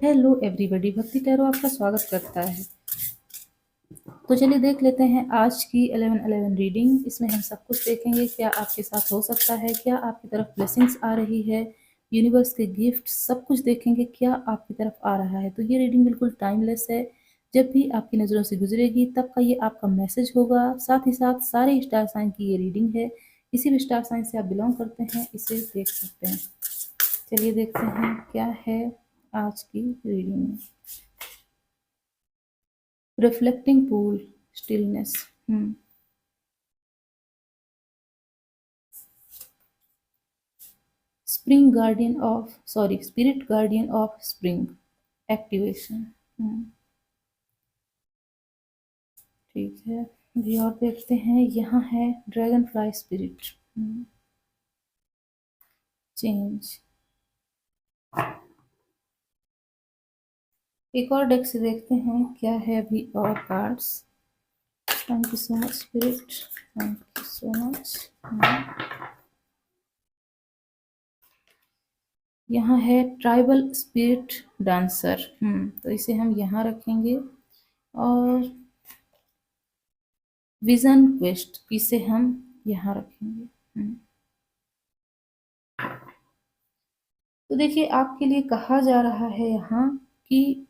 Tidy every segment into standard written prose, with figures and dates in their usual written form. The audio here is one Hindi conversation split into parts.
हेलो एवरीबॉडी, भक्ति टैरो आपका स्वागत करता है। तो चलिए देख लेते हैं आज की 11-11 रीडिंग। इसमें हम सब कुछ देखेंगे, क्या आपके साथ हो सकता है, क्या आपकी तरफ ब्लेसिंग्स आ रही है, यूनिवर्स के गिफ्ट सब कुछ देखेंगे, क्या आपकी तरफ आ रहा है। तो ये रीडिंग बिल्कुल टाइमलेस है, जब भी आपकी नज़रों से गुजरेगी तब का ये आपका मैसेज होगा। साथ ही साथ सारे स्टार साइन की ये रीडिंग है, किसी भी स्टार साइन से आप बिलोंग करते हैं इसे देख सकते हैं। चलिए देखते हैं क्या है आज की रीडिंग में। Reflecting pool, stillness. Spirit guardian of spring activation. ठीक है, अभी और देखते हैं। यहाँ है ड्रैगन फ्लाई स्पिरिट, चेंज। एक और डेक से देखते हैं क्या है अभी और cards. Thank you so much spirit, thank you so much. यहाँ है ट्राइबल स्पिरिट डांसर, तो इसे हम यहाँ रखेंगे। और विजन क्वेस्ट, इसे हम यहाँ रखेंगे। तो देखिए, आपके लिए कहा जा रहा है यहाँ कि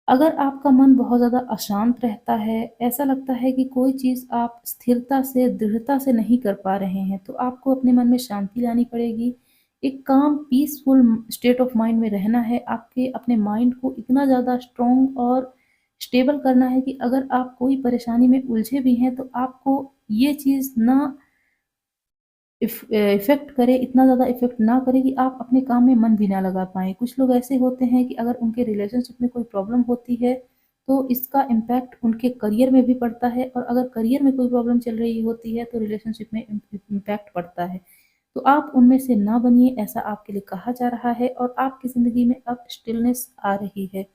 अगर आपका मन बहुत ज़्यादा अशांत रहता है, ऐसा लगता है कि कोई चीज़ आप स्थिरता से, दृढ़ता से नहीं कर पा रहे हैं, तो आपको अपने मन में शांति लानी पड़ेगी। एक काम, पीसफुल स्टेट ऑफ माइंड में रहना है। आपके अपने माइंड को इतना ज़्यादा स्ट्रॉन्ग और स्टेबल करना है कि अगर आप कोई परेशानी में उलझे भी हैं, तो आपको ये चीज़ ना इफ़ेक्ट करे, इतना ज़्यादा इफ़ेक्ट ना करे कि आप अपने काम में मन भी ना लगा पाएँ। कुछ लोग ऐसे होते हैं कि अगर उनके रिलेशनशिप में कोई प्रॉब्लम होती है, तो इसका इम्पैक्ट उनके करियर में भी पड़ता है, और अगर करियर में कोई प्रॉब्लम चल रही होती है, तो रिलेशनशिप में इम्पैक्ट पड़ता है। तो आप उनमें से ना बनिए, ऐसा आपके लिए कहा जा रहा है। और आपकी ज़िंदगी में अब स्टिलनेस आ रही है।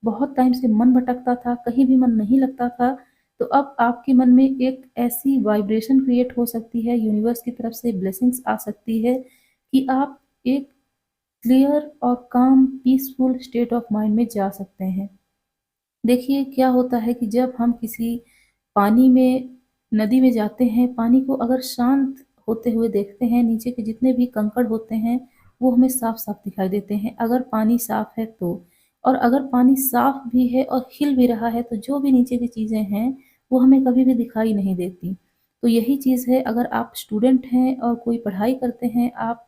बहुत टाइम से मन भटकता था, कहीं भी मन नहीं लगता था, तो अब आपके मन में एक ऐसी वाइब्रेशन क्रिएट हो सकती है, यूनिवर्स की तरफ से ब्लेसिंग्स आ सकती है कि आप एक क्लियर और काम पीसफुल स्टेट ऑफ माइंड में जा सकते हैं। देखिए, क्या होता है कि जब हम किसी पानी में, नदी में जाते हैं, पानी को अगर शांत होते हुए देखते हैं, नीचे के जितने भी कंकड़ होते हैं वो हमें साफ साफ दिखाई देते हैं, अगर पानी साफ है तो। और अगर पानी साफ भी है और हिल भी रहा है, तो जो भी नीचे की चीज़ें हैं वो हमें कभी भी दिखाई नहीं देती। तो यही चीज़ है, अगर आप स्टूडेंट हैं और कोई पढ़ाई करते हैं, आप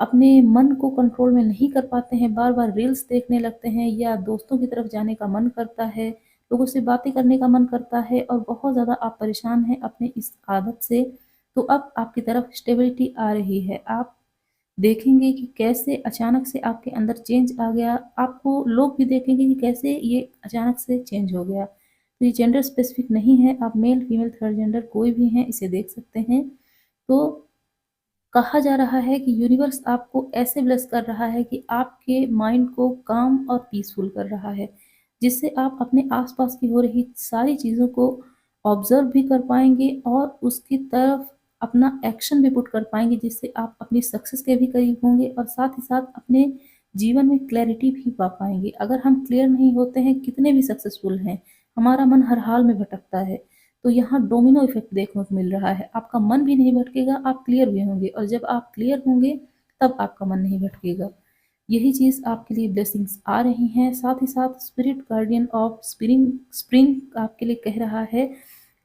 अपने मन को कंट्रोल में नहीं कर पाते हैं, बार-बार रील्स देखने लगते हैं, या दोस्तों की तरफ जाने का मन करता है, लोगों से बातें करने का मन करता है, और बहुत ज़्यादा आप परेशान हैं अपने इस आदत से, तो अब आपकी तरफ स्टेबिलिटी आ रही है। आप देखेंगे कि कैसे अचानक से आपके अंदर चेंज आ गया। आपको लोग भी देखेंगे कि कैसे ये अचानक से चेंज हो गया। तो ये जेंडर स्पेसिफिक नहीं है, आप मेल, फीमेल, थर्ड जेंडर कोई भी हैं, इसे देख सकते हैं। तो कहा जा रहा है कि यूनिवर्स आपको ऐसे ब्लेस कर रहा है कि आपके माइंड को काम और पीसफुल कर रहा है, जिससे आप अपने आसपास की हो रही सारी चीज़ों को ऑब्जर्व भी कर पाएंगे और उसकी तरफ अपना एक्शन भी पुट कर पाएंगे, जिससे आप अपनी सक्सेस के भी करीब होंगे और साथ ही साथ अपने जीवन में क्लैरिटी भी पा पाएंगे। अगर हम क्लियर नहीं होते हैं, कितने भी सक्सेसफुल हैं, हमारा मन हर हाल में भटकता है। तो यहाँ डोमिनो इफेक्ट देखने को मिल रहा है, आपका मन भी नहीं भटकेगा, आप क्लियर भी होंगे, और जब आप क्लियर होंगे तब आपका मन नहीं भटकेगा। यही चीज़ आपके लिए ब्लेसिंग्स आ रही हैं। साथ ही साथ spirit guardian of spring spring आपके लिए कह रहा है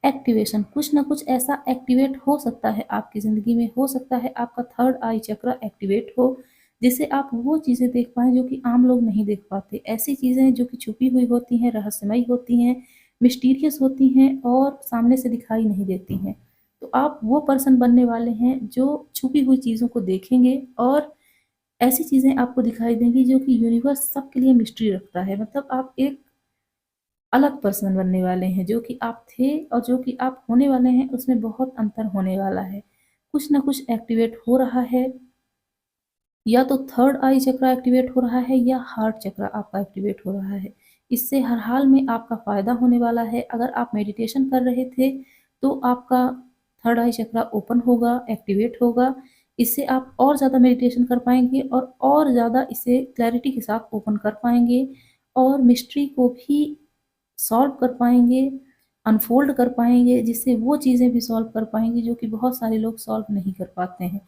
एक्टिवेशन। कुछ ना कुछ ऐसा एक्टिवेट हो सकता है आपकी ज़िंदगी में, हो सकता है आपका थर्ड आई चक्र एक्टिवेट हो, जिससे आप वो चीज़ें देख पाएँ जो कि आम लोग नहीं देख पाते। ऐसी चीज़ें जो कि छुपी हुई होती हैं, रहस्यमयी होती हैं, मिस्टीरियस होती हैं और सामने से दिखाई नहीं देती हैं। तो आप वो पर्सन बनने वाले हैं जो छुपी हुई चीज़ों को देखेंगे, और ऐसी चीज़ें आपको दिखाई देंगी जो कि यूनिवर्स सबके लिए मिस्ट्री रखता है। मतलब आप एक अलग पर्सन बनने वाले हैं, जो कि आप थे और जो कि आप होने वाले हैं, उसमें बहुत अंतर होने वाला है। कुछ ना कुछ एक्टिवेट हो रहा है, या तो थर्ड आई चक्र एक्टिवेट हो रहा है या हार्ट चक्र आपका एक्टिवेट हो रहा है। इससे हर हाल में आपका फ़ायदा होने वाला है। अगर आप मेडिटेशन कर रहे थे, तो आपका थर्ड आई चक्र ओपन होगा, एक्टिवेट होगा। इससे आप और ज़्यादा मेडिटेशन कर पाएँगे और ज़्यादा इसे क्लैरिटी के साथ ओपन कर पाएँगे और मिस्ट्री को भी सॉल्व कर पाएँगे, अनफ़ोल्ड कर पाएँगे, जिससे वो चीज़ें भी सॉल्व कर पाएँगे जो कि बहुत सारे लोग सॉल्व नहीं कर पाते हैं।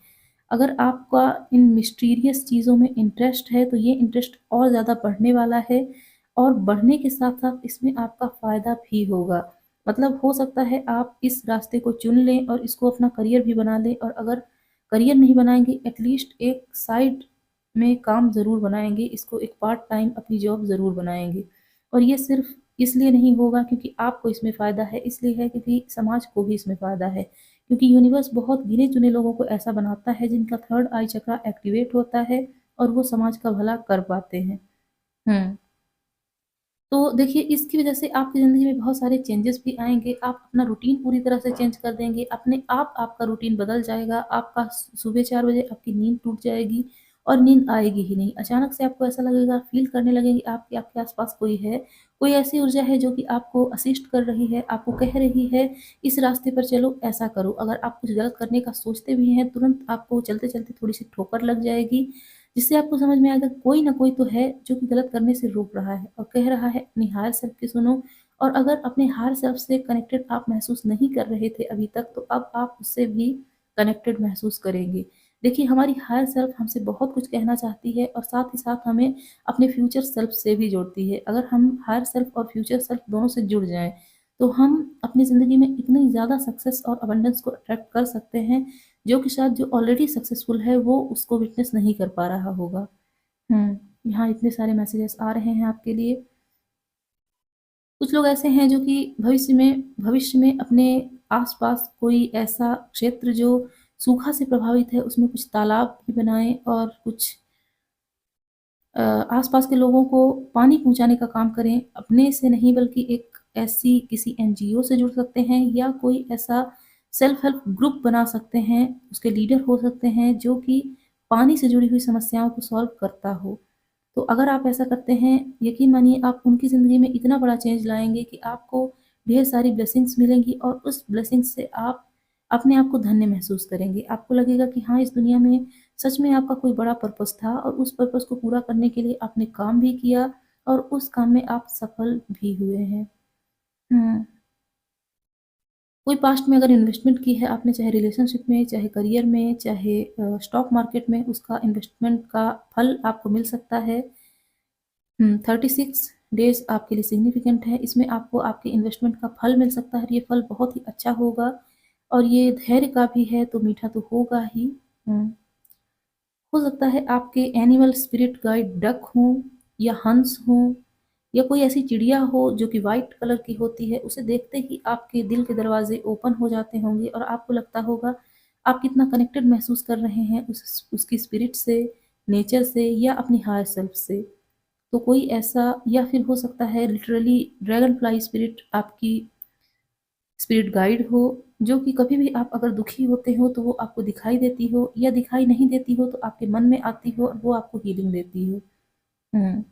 अगर आपका इन मिस्टीरियस चीज़ों में इंटरेस्ट है, तो ये इंटरेस्ट और ज़्यादा बढ़ने वाला है और बढ़ने के साथ-साथ इसमें आपका फ़ायदा भी होगा। मतलब हो सकता है आप इस रास्ते को चुन लें और इसको अपना करियर भी बना लें और अगर करियर नहीं बनाएँगे, एटलीस्ट एक साइड में काम ज़रूर बनाएँगे, इसको एक पार्ट टाइम अपनी जॉब ज़रूर बनाएँगे। और ये सिर्फ़ इसलिए नहीं होगा क्योंकि आपको इसमें फ़ायदा है, इसलिए है क्योंकि समाज को भी इसमें फ़ायदा है। क्योंकि यूनिवर्स बहुत गिने-चुने लोगों को ऐसा बनाता है जिनका थर्ड आई चक्रा एक्टिवेट होता है और वो समाज का भला कर पाते हैं। हुँ। तो देखिए इसकी वज़ह से आपकी ज़िंदगी में बहुत सारे चेंजेस भी आएँगे, आप अपना रूटीन पूरी तरह से चेंज कर देंगे, अपने आप आपका रूटीन बदल जाएगा, आपका सुबह 4 बजे आपकी नींद टूट जाएगी और नींद आएगी ही नहीं। अचानक से आपको ऐसा लगेगा, फ़ील करने लगेंगे आपके आपके आस-पास कोई है, कोई ऐसी ऊर्जा है जो कि आपको असिस्ट कर रही है, आपको कह रही है, इस रास्ते पर चलो, ऐसा करो। अगर आप कुछ गलत करने का सोचते भी हैं, तुरंत आपको चलते-चलते थोड़ी-सी ठोकर लग जाएगी जिससे आपको समझ में आएगा कोई ना कोई तो है जो कि गलत करने से रोक रहा है और कह रहा है अपनी हायर सेल्फ की सुनो और अगर अपने हायर सेल्फ से कनेक्टेड आप महसूस नहीं कर रहे थे अभी तक तो अब आप उससे भी कनेक्टेड महसूस करेंगे। देखिए हमारी हायर सेल्फ हमसे बहुत कुछ कहना चाहती है और साथ ही साथ हमें अपने फ्यूचर सेल्फ से भी जोड़ती है। अगर हम हायर सेल्फ और फ्यूचर सेल्फ दोनों से जुड़ जाएँ, तो हम अपनी ज़िंदगी में इतनी ज़्यादा सक्सेस और अबंडेंस को अट्रैक्ट कर सकते हैं जो कि शायद जो ऑलरेडी सक्सेसफुल है वो उसको विटनेस नहीं कर पा रहा होगा। यहाँ इतने सारे मैसेजेस आ रहे हैं आपके लिए। कुछ लोग ऐसे हैं जो कि भविष्य में अपने आस-पास कोई ऐसा क्षेत्र जो सूखा से प्रभावित है उसमें कुछ तालाब भी बनाएँ और कुछ आस-पास के लोगों को पानी पहुँचाने का काम करें, अपने से नहीं बल्कि एक ऐसी किसी एनजीओ से जुड़ सकते हैं या कोई ऐसा सेल्फ हेल्प ग्रुप बना सकते हैं, उसके लीडर हो सकते हैं जो कि पानी से जुड़ी हुई समस्याओं को सॉल्व करता हो। तो अगर आप ऐसा करते हैं, यकीन मानिए आप उनकी ज़िंदगी में इतना बड़ा चेंज लाएँगे कि आपको ढेर सारी ब्लेसिंग्स मिलेंगी और उस ब्लेसिंग्स से आप अपने आप को धन्य महसूस करेंगे। आपको लगेगा कि हाँ, इस दुनिया में सच में आपका कोई बड़ा पर्पस था और उस पर्पस को पूरा करने के लिए आपने काम भी किया और उस काम में आप सफल भी हुए हैं। हुँ। कोई पास्ट में अगर इन्वेस्टमेंट की है आपने चाहे रिलेशनशिप में, चाहे करियर में, चाहे स्टॉक मार्केट में, उसका इन्वेस्टमेंट का फल आपको मिल सकता है। 36 डेज़ आपके लिए सिग्निफिकेंट है। इसमें आपको आपके इन्वेस्टमेंट का फल मिल सकता है और ये फल बहुत ही अच्छा होगा और ये धैर्य का भी है तो मीठा तो होगा ही। हुँ। हो सकता है आपके एनिमल स्पिरिट गाइड डक हों या हंस हों या कोई ऐसी चिड़िया हो जो कि व्हाइट कलर की होती है, उसे देखते ही आपके दिल के दरवाज़े ओपन हो जाते होंगे और आपको लगता होगा आप कितना कनेक्टेड महसूस कर रहे हैं उस उसकी स्पिरिट से, नेचर से या अपनी हायर सेल्फ से। तो कोई ऐसा या फिर हो सकता है लिटरली ड्रैगन फ्लाई स्पिरिट आपकी स्पिरिट गाइड हो, जो कि कभी भी आप अगर दुखी होते हो तो वो आपको दिखाई देती हो या दिखाई नहीं देती हो तो आपके मन में आती हो और वो आपको हीलिंग देती हो। हुँ।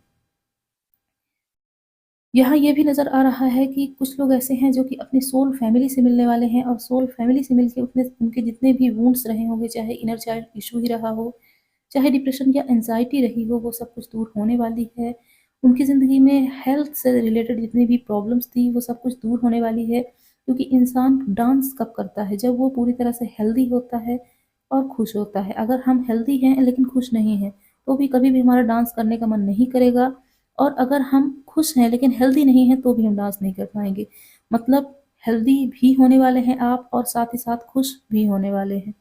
यहाँ ये भी नज़र आ रहा है कि कुछ लोग ऐसे हैं जो कि अपनी सोल फैमिली से मिलने वाले हैं और सोल फैमिली से मिलके उतने उनके जितने भी वुंड्स रहे होंगे, चाहे इनर चाइल्ड इश्यू ही रहा हो, चाहे डिप्रेशन या एंग्ज़ायटी रही हो, वो सब कुछ दूर होने वाली है। उनकी ज़िंदगी में हेल्थ से रिलेटेड जितनी भी प्रॉब्लम्स थी, वो सब कुछ दूर होने वाली है। क्योंकि इंसान डांस कब करता है? जब वो पूरी तरह से हेल्दी होता है और खुश होता है। अगर हम हेल्दी हैं लेकिन खुश नहीं हैं, तो भी कभी भी हमारा डांस करने का मन नहीं करेगा और अगर हम खुश हैं लेकिन हेल्दी नहीं हैं, तो भी हम डांस नहीं कर पाएँगे। मतलब हेल्दी भी होने वाले हैं आप और साथ ही साथ खुश भी होने वाले हैं।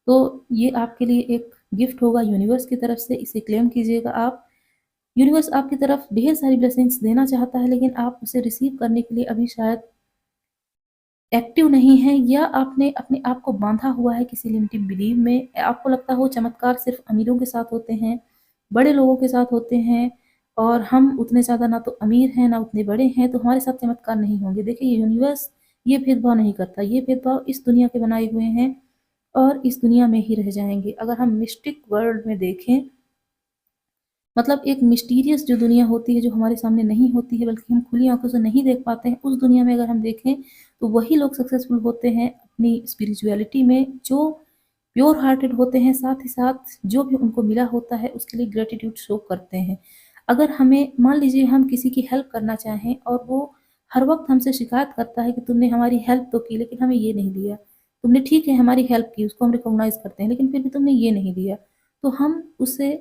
तो ये आपके लिए एक गिफ्ट होगा यूनिवर्स की तरफ से, इसे क्लेम कीजिएगा आप। यूनिवर्स आपकी तरफ ढेर सारी ब्लेसिंग्स देना चाहता है, लेकिन आप उसे रिसीव करने के लिए अभी शायद एक्टिव नहीं हैं या आपने अपने आप को बाँधा हुआ है किसी लिमिटिंग बिलीव में। आपको लगता हो चमत्कार सिर्फ़ अमीरों के साथ होते हैं, बड़े लोगों के साथ होते हैं और हम उतने ज़्यादा ना तो अमीर हैं, ना उतने बड़े हैं, तो हमारे साथ चमत्कार नहीं होंगे। देखिए यूनिवर्स ये भेदभाव नहीं करता, ये भेदभाव इस दुनिया के बनाए हुए हैं और इस दुनिया में ही रह जाएँगे। अगर हम मिस्टिक वर्ल्ड में देखें मतलब एक मिस्टीरियस जो दुनिया होती है, जो हमारे सामने नहीं होती है, बल्कि हम खुली आँखों से नहीं देख पाते हैं, उस दुनिया में अगर हम देखें, तो वही लोग सक्सेसफुल होते हैं अपनी स्पिरिचुअलिटी में, जो प्योर हार्टेड होते हैं, साथ ही साथ जो भी उनको मिला होता है उसके लिए ग्रैटिट्यूड शो करते हैं। अगर हमें मान लीजिए हम किसी की हेल्प करना चाहें और वो हर वक़्त हमसे शिकायत करता है कि तुमने हमारी हेल्प तो की लेकिन हमें ये नहीं दिया। तुमने ठीक है हमारी हेल्प की, उसको हम रिकॉग्नाइज़ करते हैं, लेकिन फिर भी तुमने ये नहीं दिया। तो हम उससे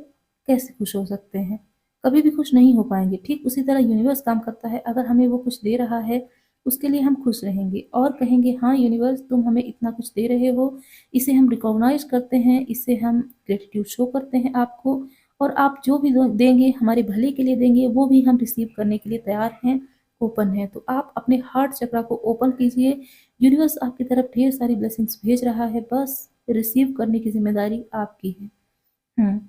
कैसे खुश हो सकते हैं? कभी भी खुश नहीं हो पाएँगे। ठीक उसी तरह यूनिवर्स काम करता है, अगर हमें वो कुछ दे रहा है, उसके लिए हम खुश रहेंगे और कहेंगे हाँ यूनिवर्स तुम हमें इतना कुछ दे रहे हो, इसे हम रिकॉग्नाइज़ करते हैं, इससे हम ग्रैटिट्यूड शो करते हैं आपको और आप जो भी दो देंगे हमारे भले के लिए देंगे, वो भी हम रिसीव करने के लिए तैयार हैं, ओपन हैं। तो आप अपने हार्ट चक्रा को ओपन कीजिए, यूनिवर्स आपकी तरफ ढेर सारी ब्लेसिंग्स भेज रहा है, बस रिसीव करने की ज़िम्मेदारी आपकी है। हुँ।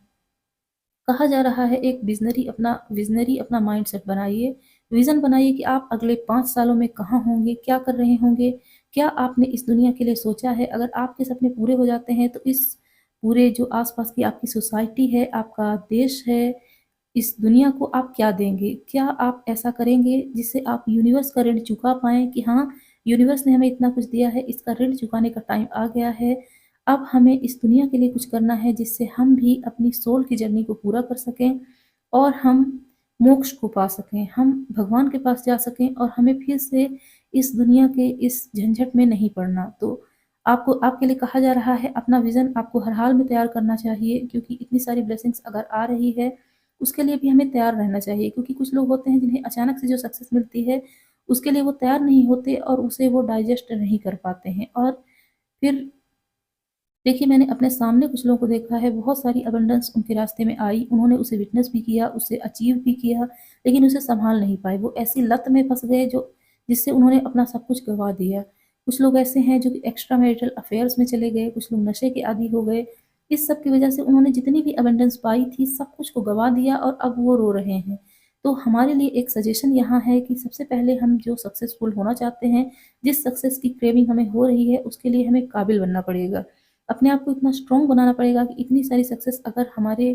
कहा जा रहा है एक विज़नरी अपना माइंडसेट बनाइए, विज़न बनाइए कि आप अगले 5 सालों में कहाँ होंगे, क्या कर रहे होंगे, क्या आपने इस दुनिया के लिए सोचा है? अगर आपके सपने पूरे हो जाते हैं तो इस पूरे जो आस-पास की आपकी सोसाइटी है, आपका देश है, इस दुनिया को आप क्या देंगे? क्या आप ऐसा करेंगे जिससे आप यूनिवर्स का ऋण चुका पाएँ कि हाँ, यूनिवर्स ने हमें इतना कुछ दिया है, इसका ऋण चुकाने का टाइम आ गया है। अब हमें इस दुनिया के लिए कुछ करना है जिससे हम भी अपनी सोल की जर्नी को पूरा कर सकें और हम मोक्ष को पा सकें। हम भगवान के पास जा सकें और हमें फिर से इस दुनिया के इस झंझट में नहीं पड़ना। तो आपको आपके लिए कहा जा रहा है अपना विज़न आपको हर हाल में तैयार करना चाहिए क्योंकि इतनी सारी ब्लेसिंग्स अगर आ रही है, उसके लिए भी हमें तैयार रहना चाहिए क्योंकि कुछ लोग होते हैं जिन्हें अचानक से जो सक्सेस मिलती है, उसके लिए वो तैयार नहीं होते और उसे वो डाइजेस्ट नहीं कर पाते हैं और फिर देखिए, मैंने अपने सामने कुछ लोगों को देखा है, बहुत सारी अबंडेंस उनके रास्ते में आई, उन्होंने उसे विटनेस भी किया, उसे अचीव भी किया, लेकिन उसे सँभाल नहीं पाए। वो ऐसी लत में फँस गए जो जिससे उन्होंने अपना सब कुछ गँवा दिया। कुछ लोग ऐसे हैं जो कि एक्स्ट्रा मैरिटल अफ़ेयर्स में चले गए, कुछ लोग नशे के आदी हो गए। इस सब की वज़ह से उन्होंने जितनी भी अबंडेंस पाई थी, सब कुछ को गँवा दिया और अब वो रो रहे हैं। तो हमारे लिए एक सजेशन यहाँ है कि सबसे पहले हम जो सक्सेसफुल होना चाहते हैं, जिस सक्सेस की क्रेविंग हमें हो रही है, उसके लिए हमें काबिल बनना पड़ेगा। अपने आप को इतना स्ट्रॉन्ग बनाना पड़ेगा कि इतनी सारी सक्सेस अगर हमारे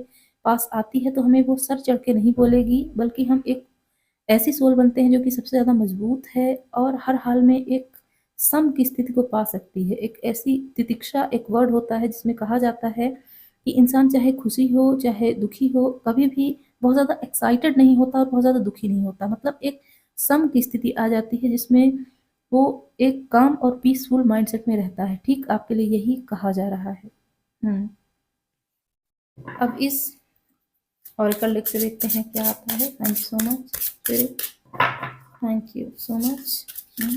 पास आती है तो हमें वो सर चढ़ के नहीं बोलेगी, बल्कि हम एक ऐसी सोल बनते हैं जो कि सबसे ज़्यादा मजबूत है और हर हाल में एक सम की स्थिति को पा सकती है। एक ऐसी तितिक्षा एक वर्ड होता है जिसमें कहा जाता है कि इंसान चाहे खुशी हो, चाहे दुखी हो, कभी भी बहुत ज़्यादा एक्साइटेड नहीं होता और बहुत ज़्यादा दुखी नहीं होता। मतलब एक सम की स्थिति आ जाती है जिसमें वो एक काम और पीसफुल माइंडसेट में रहता है। ठीक आपके लिए यही कहा जा रहा है। हुँ। अब इस ओरेकल डेक से देखते हैं क्या आता है। Thank you so much spirit, thank you so much. Hmm.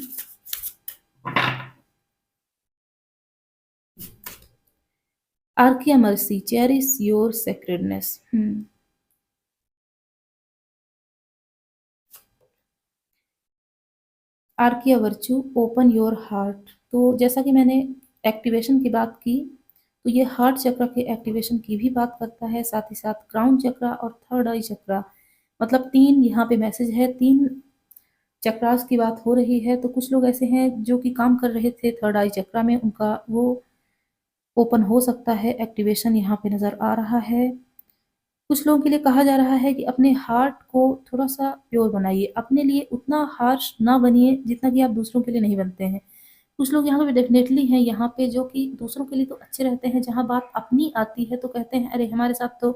Archaea mercy, cherish your sacredness. Archaea virtue, open your heart. तो जैसा कि मैंने एक्टिवेशन की बात की, तो ये हार्ट चक्र के एक्टिवेशन की भी बात करता है, साथ ही साथ क्राउन चक्रा और थर्ड आई चक्रा, मतलब 3 यहाँ पे मैसेज है, 3 चक्रास की बात हो रही है। तो कुछ लोग ऐसे हैं जो कि काम कर रहे थे थर्ड आई चक्रा में, उनका वो ओपन हो सकता है, एक्टिवेशन यहाँ पे नज़र आ रहा है। कुछ लोगों के लिए कहा जा रहा है कि अपने हार्ट को थोड़ा-सा प्योर बनाइए, अपने लिए उतना हार्श ना बनिए जितना कि आप दूसरों के लिए नहीं बनते हैं। कुछ लोग यहाँ पे डेफ़िनेटली हैं यहाँ पे जो कि दूसरों के लिए तो अच्छे रहते हैं, जहाँ बात अपनी आती है तो कहते हैं अरे! हमारे साथ तो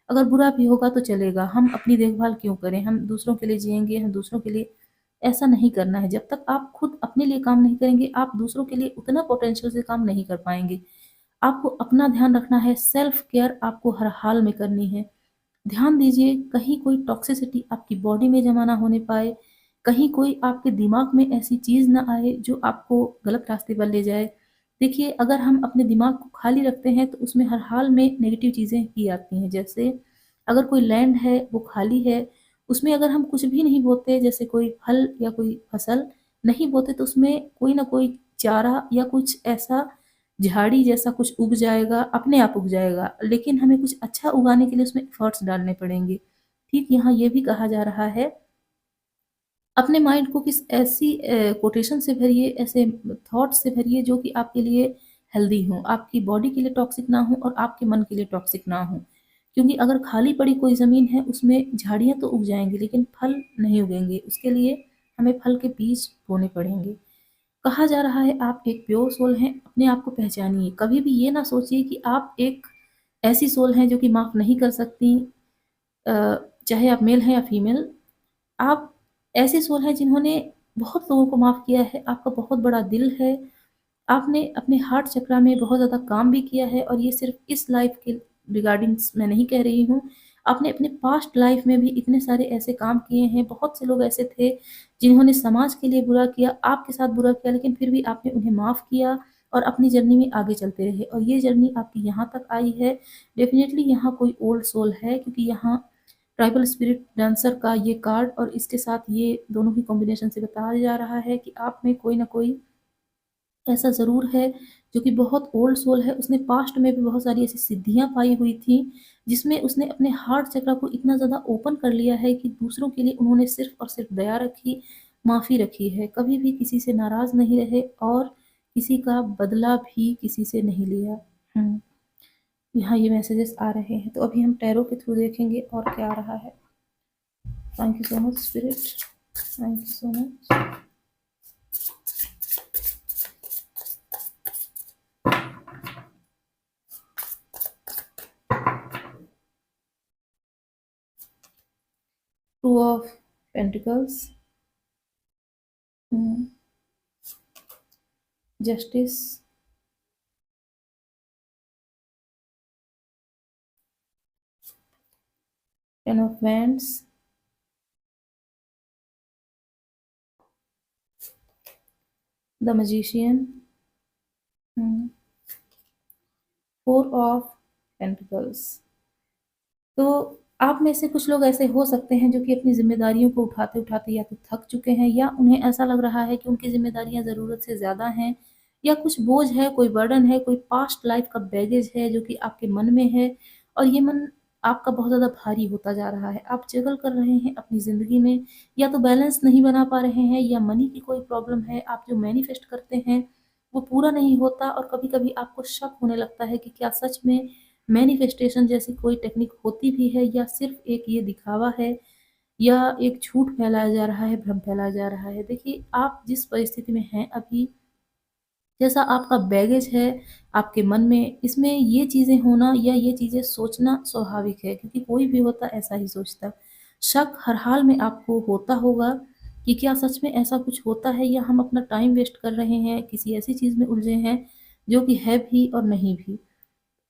अगर बुरा भी होगा तो चलेगा, हम अपनी देखभाल क्यों करें, हम दूसरों के लिए जिएँगे, हम दूसरों के लिए ऐसा नहीं करना है। जब तक आप खुद अपने लिए काम नहीं करेंगे, आप दूसरों के लिए उतना पोटेंशियल से काम नहीं कर पाएँगे। आपको अपना ध्यान रखना है, सेल्फ केयर आपको हर हाल में करनी है। ध्यान दीजिए कहीं कोई टॉक्सिसिटी आपकी बॉडी में जमा ना होने पाए, कहीं कोई आपके दिमाग में ऐसी चीज़ ना आए जो आपको गलत रास्ते पर ले जाए। देखिए अगर हम अपने दिमाग को खाली रखते हैं तो उसमें हर हाल में नेगेटिव चीज़ें ही आती हैं। जैसे अगर कोई लैंड है वो खाली है, उसमें अगर हम कुछ भी नहीं बोते जैसे कोई फल या कोई फसल नहीं बोते तो उसमें कोई ना कोई चारा या कुछ ऐसा झाड़ी जैसा कुछ उग जाएगा, अपने आप उग जाएगा, लेकिन हमें कुछ अच्छा उगाने के लिए उसमें एफर्ट्स डालने पड़ेंगे। ठीक यहाँ ये भी कहा जा रहा है, अपने माइंड को किस ऐसी कोटेशन से भरिए, ऐसे थॉट्स से भरिए जो कि आपके लिए हेल्दी हों, आपकी बॉडी के लिए टॉक्सिक ना हो और आपके मन के लिए टॉक्सिक ना हो। क्योंकि अगर खाली पड़ी कोई ज़मीन है, उसमें झाड़ियाँ तो उग जाएँगी, लेकिन फल नहीं उगेंगे। उसके लिए हमें फल के बीज बोने पड़ेंगे। कहा जा रहा है आप एक प्योर सोल हैं, अपने आप को पहचानिए। कभी भी ये ना सोचिए कि आप एक ऐसी सोल हैं जो कि माफ़ नहीं कर सकती, अ, चाहे आप मेल हैं या फीमेल। आप ऐसे सोल हैं जिन्होंने बहुत लोगों को माफ़ किया है, आपका बहुत बड़ा दिल है, आपने अपने हार्ट चक्रा में बहुत ज़्यादा काम भी किया है, और ये सिर्फ़ इस लाइफ़ के रिगार्डिंग्स मैं नहीं कह रही हूँ। आपने अपने पास्ट लाइफ़ में भी इतने सारे ऐसे काम किए हैं, बहुत से लोग ऐसे थे जिन्होंने समाज के लिए बुरा किया, आपके साथ बुरा किया, लेकिन फिर भी आपने उन्हें माफ़ किया और अपनी जर्नी में आगे चलते रहे, और ये जर्नी आपकी यहाँ तक आई है। डेफ़िनिटली यहाँ कोई ओल्ड सोल है, क्योंकि यहाँ ट्राइबल स्पिरिट डांसर का ये कार्ड और इसके साथ ये दोनों ही कॉम्बिनेशन से बताया जा रहा है कि आप में कोई ना कोई ऐसा ज़रूर है जो कि बहुत ओल्ड सोल है। उसने पास्ट में भी बहुत सारी ऐसी सिद्धियाँ पाई हुई थी, जिसमें उसने अपने हार्ट चक्र को इतना ज़्यादा ओपन कर लिया है कि दूसरों के लिए उन्होंने सिर्फ़ और सिर्फ़ दया रखी, माफ़ी रखी है। कभी भी किसी से नाराज़ नहीं रहे और किसी का बदला भी किसी से नहीं लिया। हुँ, यहाँ ये मैसेजेस आ रहे हैं, तो अभी हम टैरो के थ्रू देखेंगे और क्या आ रहा है। Thank you so much spirit, thank you so much. Two of pentacles, justice, ten of wands, the magician, four of pentacles. तो आप में से कुछ लोग ऐसे हो सकते हैं जो कि अपनी ज़िम्मेदारियों को उठाते-उठाते या तो थक चुके हैं, या उन्हें ऐसा लग रहा है कि उनकी ज़िम्मेदारियाँ ज़रूरत से ज़्यादा हैं, या कुछ बोझ है, कोई बर्डन है, कोई पास्ट लाइफ़ का बैगेज है जो कि आपके मन में है, और ये मन आपका बहुत ज़्यादा भारी होता जा रहा है। आप स्ट्रगल कर रहे हैं अपनी ज़िंदगी में, या तो बैलेंस नहीं बना पा रहे हैं, या मनी की कोई प्रॉब्लम है। आप जो मैनिफेस्ट करते हैं, वो पूरा नहीं होता, और कभी-कभी आपको शक होने लगता है कि क्या सच में मैनिफेस्टेशन जैसी कोई टेक्निक होती भी है, या सिर्फ़ एक ये दिखावा है, या एक झूठ फैलाया जा रहा है, भ्रम फैलाया जा रहा है। देखिए, आप जिस परिस्थिति में हैं अभी, जैसा आपका बैगेज है आपके मन में, इसमें ये चीज़ें होना या ये चीज़ें सोचना स्वाभाविक है, क्योंकि कोई भी होता ऐसा ही सोचता। शक हर हाल में आपको होता होगा कि क्या सच में ऐसा कुछ होता है, या हम अपना टाइम वेस्ट कर रहे हैं, किसी ऐसी चीज़ में उलझे हैं जो कि है भी और नहीं भी।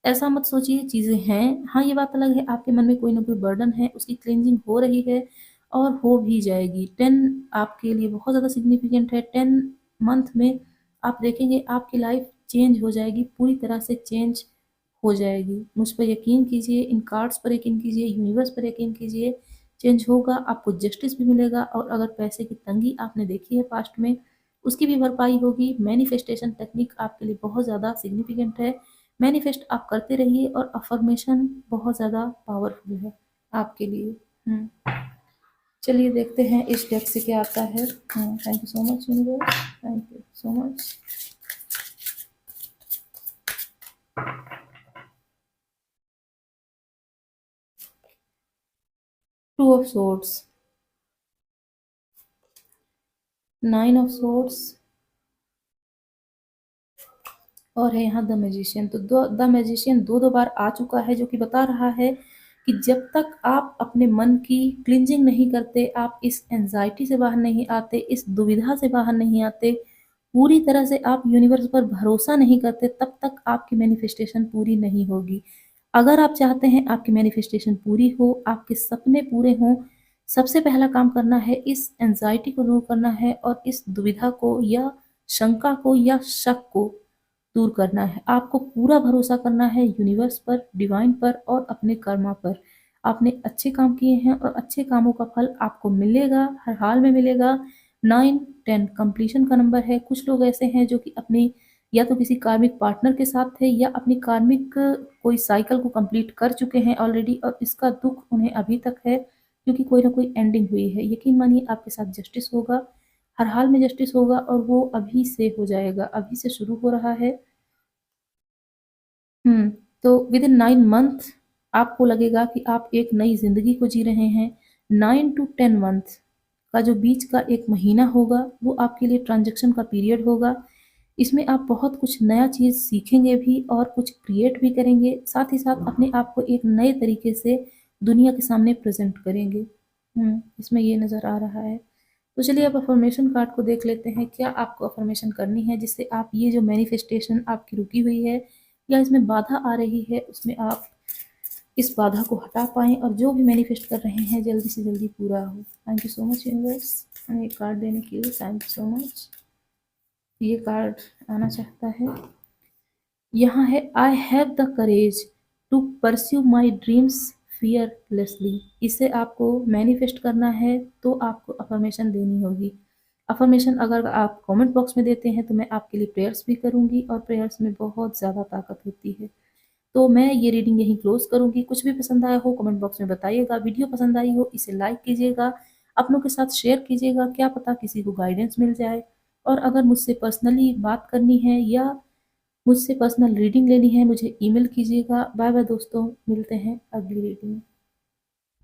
ऐसा मत सोचिए, चीज़ें हैं। हाँ, ये बात अलग है आपके मन में कोई ना कोई बर्डन है, उसकी क्लींजिंग हो रही है और हो भी जाएगी। 10 आपके लिए बहुत ज़्यादा सिग्निफिकेंट है। 10 मंथ में आप देखेंगे आपकी लाइफ़ चेंज हो जाएगी, पूरी तरह से चेंज हो जाएगी। मुझ पे यकीन कीजिए, इन कार्ड्स पर यकीन कीजिए, यूनिवर्स पर यकीन कीजिए, चेंज होगा, आपको जस्टिस भी मिलेगा, और अगर पैसे की तंगी आपने देखी है पास्ट में, उसकी भी भरपाई होगी। मैनिफेस्टेशन टेक्निक आपके लिए बहुत ज़्यादा सिग्निफिकेंट है। मैनिफेस्ट आप करते रहिए, और अफ़र्मेशन बहुत ज़्यादा पावरफुल है आपके लिए। हुँ। चलिए देखते हैं इस डेक से क्या आता है। Thank you so much universe, thank you so much. Two of swords, nine of swords, और है यहाँ द मैजिशियन। तो द मैजिशियन दो दो बार आ चुका है, जो कि बता रहा है कि जब तक आप अपने मन की क्लिंजिंग नहीं करते, आप इस एंजाइटी से बाहर नहीं आते, इस दुविधा से बाहर नहीं आते, पूरी तरह से आप यूनिवर्स पर भरोसा नहीं करते, तब तक आपकी मैनिफेस्टेशन पूरी नहीं होगी। अगर आप चाहते हैं आपकी मैनिफेस्टेशन पूरी हो, आपके सपने पूरे हों, सबसे पहला काम करना है, इस एंजाइटी को दूर करना है, और इस दुविधा को या शंका को या शक को दूर करना है। आपको पूरा भरोसा करना है यूनिवर्स पर, डिवाइन पर, और अपने कर्मा पर। आपने अच्छे काम किए हैं और अच्छे कामों का फल आपको मिलेगा, हर हाल में मिलेगा। 9, 10 कंप्लीशन का नंबर है। कुछ लोग ऐसे हैं जो कि अपनी या तो किसी कार्मिक पार्टनर के साथ थे, या अपनी कार्मिक कोई साइकिल को कंप्लीट कर चुके हैं ऑलरेडी, और इसका दुःख उन्हें अभी तक है, क्योंकि कोई ना कोई एंडिंग हुई है। यकीन मानिए आपके साथ जस्टिस होगा, हर हाल में जस्टिस होगा, और वो अभी से हो जाएगा, अभी से शुरू हो रहा है। हुँ, तो विदिन 9 मंथ आपको लगेगा कि आप एक नई ज़िंदगी को जी रहे हैं। 9 टू 10 मंथ का जो बीच का एक महीना होगा वो आपके लिए ट्रांजैक्शन का पीरियड होगा। इसमें आप बहुत कुछ नया चीज़ सीखेंगे भी और कुछ क्रिएट भी करेंगे, साथ ही साथ अपने आप को एक नए तरीके से दुनिया के सामने प्रेज़ेंट करेंगे। इसमें ये नज़र आ रहा है। तो चलिए अब अफ़र्मेशन कार्ड को देख लेते हैं, क्या आपको अफ़र्मेशन करनी है जिससे आप ये जो मैनिफेस्टेशन आपकी रुकी हुई है या इसमें बाधा आ रही है, उसमें आप इस बाधा को हटा पाएँ और जो भी मैनिफेस्ट कर रहे हैं जल्दी से जल्दी पूरा हो। Thank you so much universe, हमें एक कार्ड देने के लिए थैंक यू सो मच। ये कार्ड आना चाहता है, यहाँ है I have the courage to pursue my dreams fearlessly. इसे आपको मैनिफेस्ट करना है तो आपको अफर्मेशन देनी होगी। अफर्मेशन अगर आप कमेंट बॉक्स में देते हैं तो मैं आपके लिए प्रेयर्स भी करूँगी और प्रेयर्स में बहुत ज़्यादा ताकत होती है। तो मैं ये रीडिंग यहीं क्लोज करूँगी। कुछ भी पसंद आया हो कमेंट बॉक्स में बताइएगा, वीडियो पसंद आई हो इसे लाइक कीजिएगा, अपनों के साथ शेयर कीजिएगा, क्या पता किसी को गाइडेंस मिल जाए। और अगर मुझसे पर्सनली बात करनी है या मुझसे पर्सनल रीडिंग लेनी है मुझे ईमेल कीजिएगा। बाय बाय दोस्तों, मिलते हैं अगली रीडिंग में।